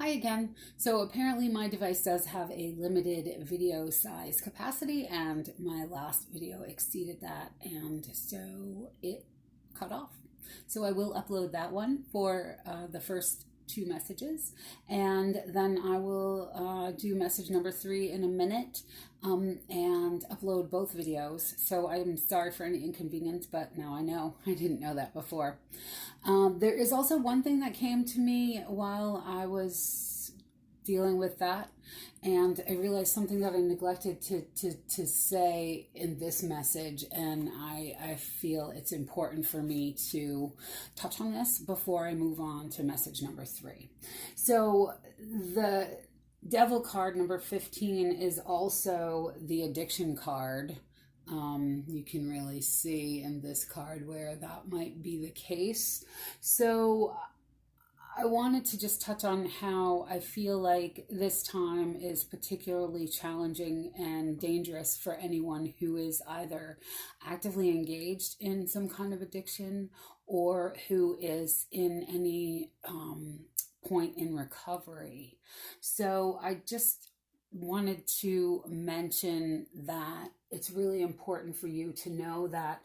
Hi again. So apparently my device does have a limited video size capacity and my last video exceeded that and so it cut off. So I will upload that one for the first two messages and then I will do message number 3 in a minute and upload both videos. So I'm sorry for any inconvenience, but now I know. I didn't know that before. There is also one thing that came to me while I was dealing with that, and I realized something that I neglected to say in this message, and I feel it's important for me to touch on this before I move on to message number 3. So the Devil card number 15 is also the addiction card. You can really see in this card where that might be the case. So I wanted to just touch on how I feel like this time is particularly challenging and dangerous for anyone who is either actively engaged in some kind of addiction or who is in any point in recovery. So I just wanted to mention that it's really important for you to know that,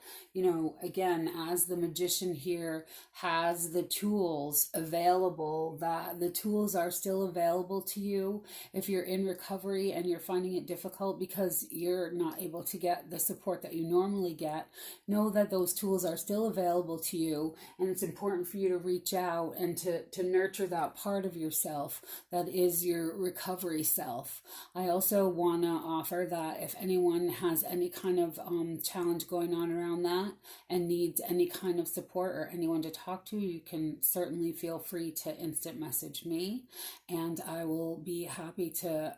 again, as the magician here has the tools available, that the tools are still available to you if you're in recovery and you're finding it difficult because you're not able to get the support that you normally get. Know that those tools are still available to you, and it's important for you to reach out and to nurture that part of yourself that is your recovery self. I also want to offer that if anyone has any kind of challenge going on around that and needs any kind of support or anyone to talk to, you can certainly feel free to instant message me, and I will be happy to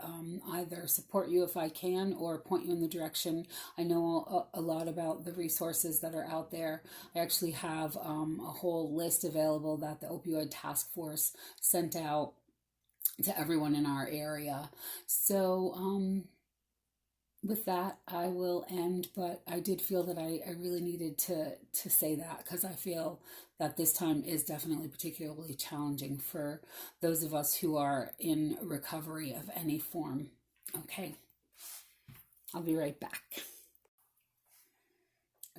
either support you if I can or point you in the direction. I know a lot about the resources that are out there. I actually have a whole list available that the Opioid Task Force sent out to everyone in our area. So with that, I will end, but I did feel that I really needed to say that because I feel that this time is definitely particularly challenging for those of us who are in recovery of any form. Okay, I'll be right back.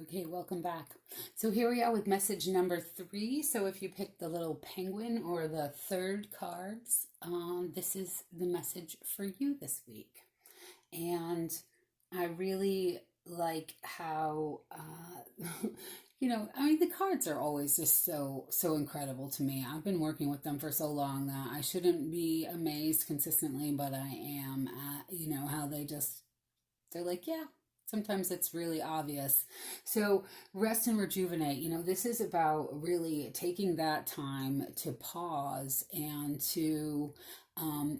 Okay, welcome back. So here we are with message number 3. So if you pick the little penguin or the third cards, this is the message for you this week. And I really like how, the cards are always just so incredible to me. I've been working with them for so long that I shouldn't be amazed consistently, but I am at, how they're like, yeah, sometimes it's really obvious. So rest and rejuvenate, this is about really taking that time to pause and to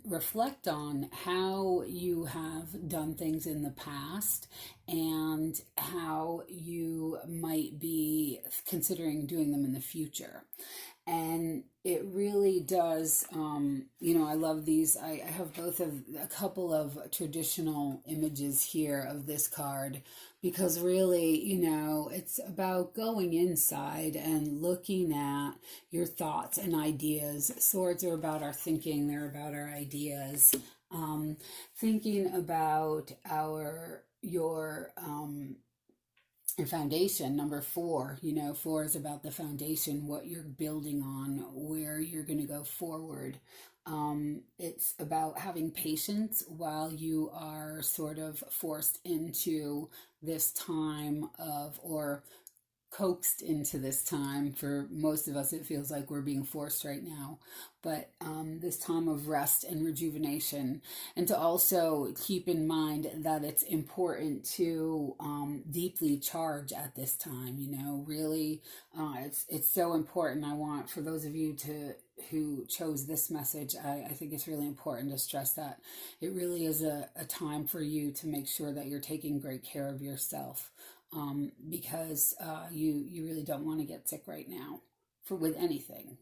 reflect on how you have done things in the past and how you might be considering doing them in the future. And it really does, I love these. I have a couple of traditional images here of this card because really, it's about going inside and looking at your thoughts and ideas. Swords are about our thinking, they're about our ideas. Thinking about your foundation, number 4. 4 is about the foundation, what you're building on, where you're going to go forward. It's about having patience while you are sort of forced into this time or coaxed into this time. For most of us, it feels like we're being forced right now, but this time of rest and rejuvenation, and to also keep in mind that it's important to deeply charge at this time. Really, it's so important. I want for those of you who chose this message, I think it's really important to stress that it really is a time for you to make sure that you're taking great care of yourself. Because you really don't want to get sick right now with anything,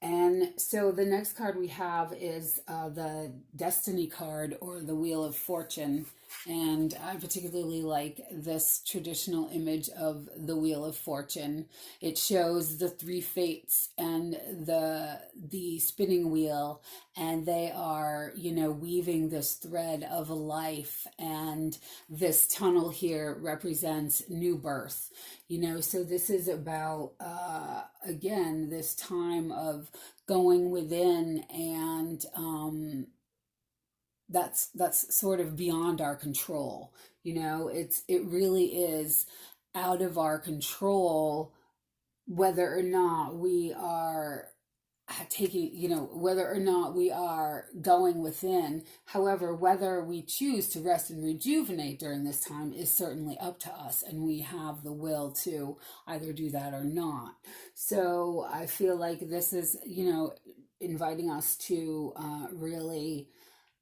And so the next card we have is the Destiny card, or the Wheel of Fortune. And I particularly like this traditional image of the Wheel of Fortune. It shows the three fates and the spinning wheel, and they are, weaving this thread of life. And this tunnel here represents new birth. So this is about, again, this time of going within, and that's sort of beyond our control. It really is out of our control whether or not we are taking, whether or not we are going within. However, whether we choose to rest and rejuvenate during this time is certainly up to us, and we have the will to either do that or not. So I feel like this is, inviting us to really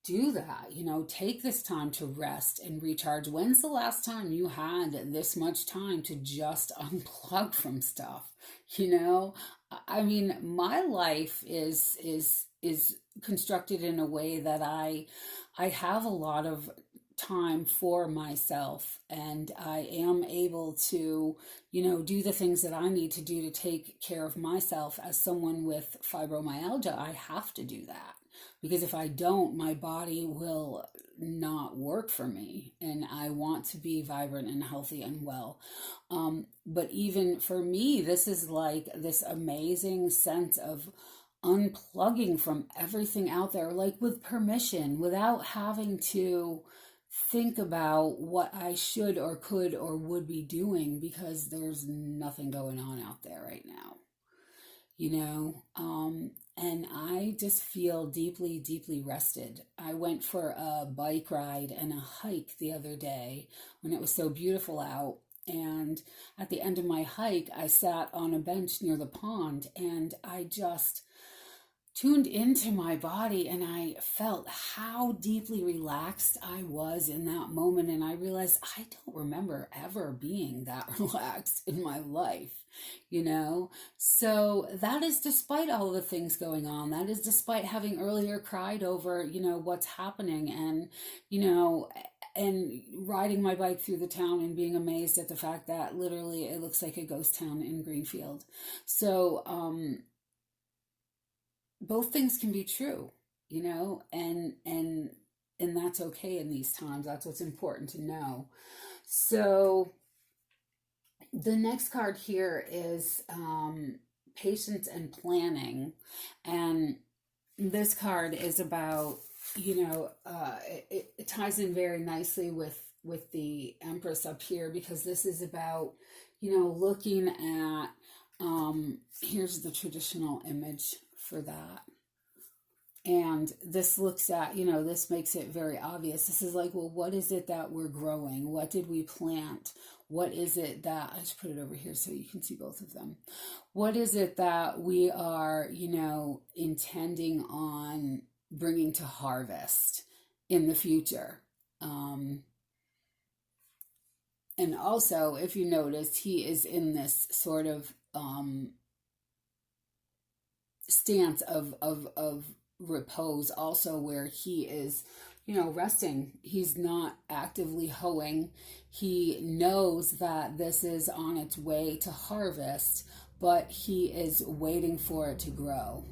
do that. Take this time to rest and recharge. When's the last time you had this much time to just unplug from stuff? I mean, my life is constructed in a way that I have a lot of time for myself, and I am able to, do the things that I need to do to take care of myself. As someone with fibromyalgia, I have to do that, because if I don't, my body will not work for me, and I want to be vibrant and healthy and well. But even for me, this is like this amazing sense of unplugging from everything out there, like with permission, without having to think about what I should or could or would be doing, because there's nothing going on out there right now. And I just feel deeply, deeply rested. I went for a bike ride and a hike the other day when it was so beautiful out. And at the end of my hike, I sat on a bench near the pond, and I just tuned into my body, and I felt how deeply relaxed I was in that moment. And I realized I don't remember ever being that relaxed in my life, So that is despite all the things going on. That is despite having earlier cried over, what's happening, and, and riding my bike through the town and being amazed at the fact that literally it looks like a ghost town in Greenfield. So, both things can be true, and that's okay in these times. That's what's important to know. So the next card here is patience and planning. And this card is about, it ties in very nicely with the Empress up here, because this is about, looking at, here's the traditional image for that. And this looks at, this makes it very obvious. This is like, well, what is it that we're growing? What did we plant? What is it that, I just put it over here so you can see both of them. What is it that we are, intending on bringing to harvest in the future? And also, if you notice, he is in this sort of stance of repose also, where he is, resting. He's not actively hoeing. He knows that this is on its way to harvest, but he is waiting for it to grow.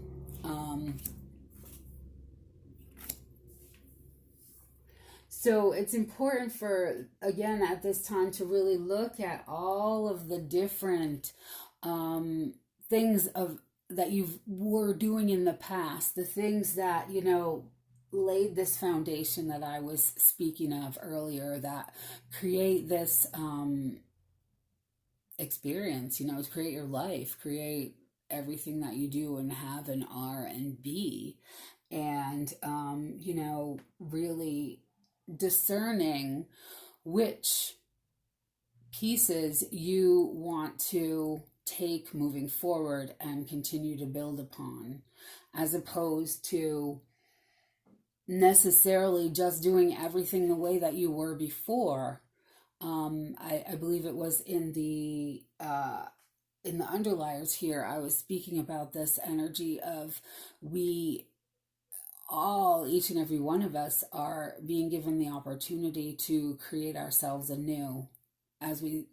So it's important for, again, at this time, to really look at all of the different things that you were doing in the past, the things that, laid this foundation that I was speaking of earlier, that create this experience, create your life, create everything that you do and have and are and be. And, really discerning which pieces you want to take moving forward and continue to build upon, as opposed to necessarily just doing everything the way that you were before. I believe it was in the in the underliers here, I was speaking about this energy of we all, each and every one of us, are being given the opportunity to create ourselves anew as we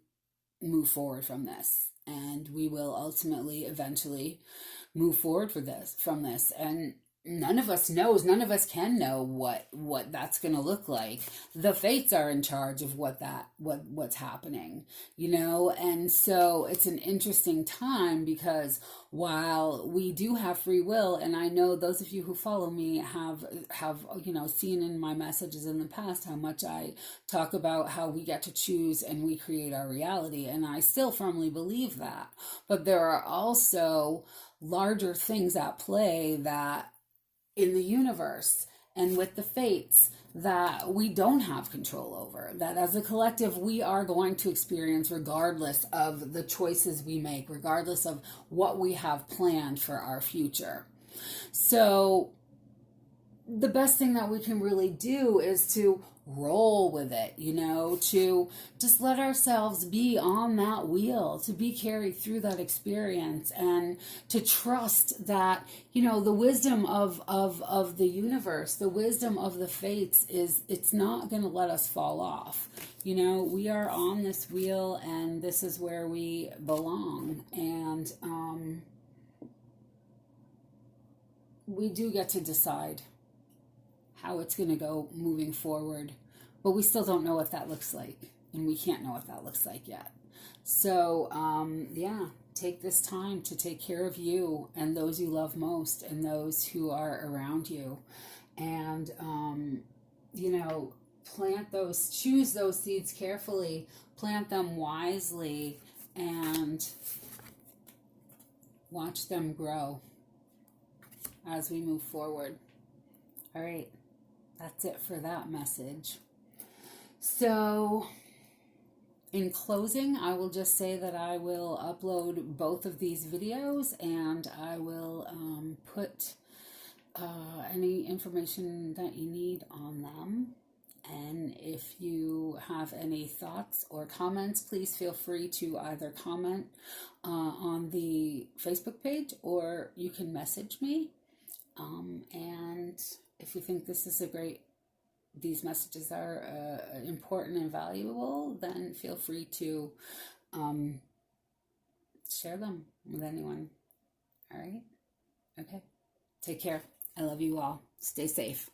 move forward from this. And we will ultimately, eventually, move forward from this. And none of us knows, none of us can know what that's going to look like. The fates are in charge of what's happening, and so it's an interesting time, because while we do have free will, and I know those of you who follow me have seen in my messages in the past how much I talk about how we get to choose and we create our reality, and I still firmly believe that. But there are also larger things at play that in the universe and with the fates that we don't have control over, that as a collective we are going to experience regardless of the choices we make, regardless of what we have planned for our future. So the best thing that we can really do is to roll with it, to just let ourselves be on that wheel, to be carried through that experience, and to trust that, the wisdom of the universe, the wisdom of the fates it's not going to let us fall off. We are on this wheel, and this is where we belong. And we do get to decide how it's going to go moving forward, but we still don't know what that looks like, and we can't know what that looks like yet. So take this time to take care of you and those you love most and those who are around you, and choose those seeds carefully, plant them wisely, and watch them grow as we move forward. All right. That's it for that message. So, in closing, I will just say that I will upload both of these videos, and I will put any information that you need on them. And if you have any thoughts or comments, please feel free to either comment on the Facebook page, or you can message me. And if you think these messages are important and valuable, then feel free to share them with anyone. All right? Okay. Take care. I love you all. Stay safe.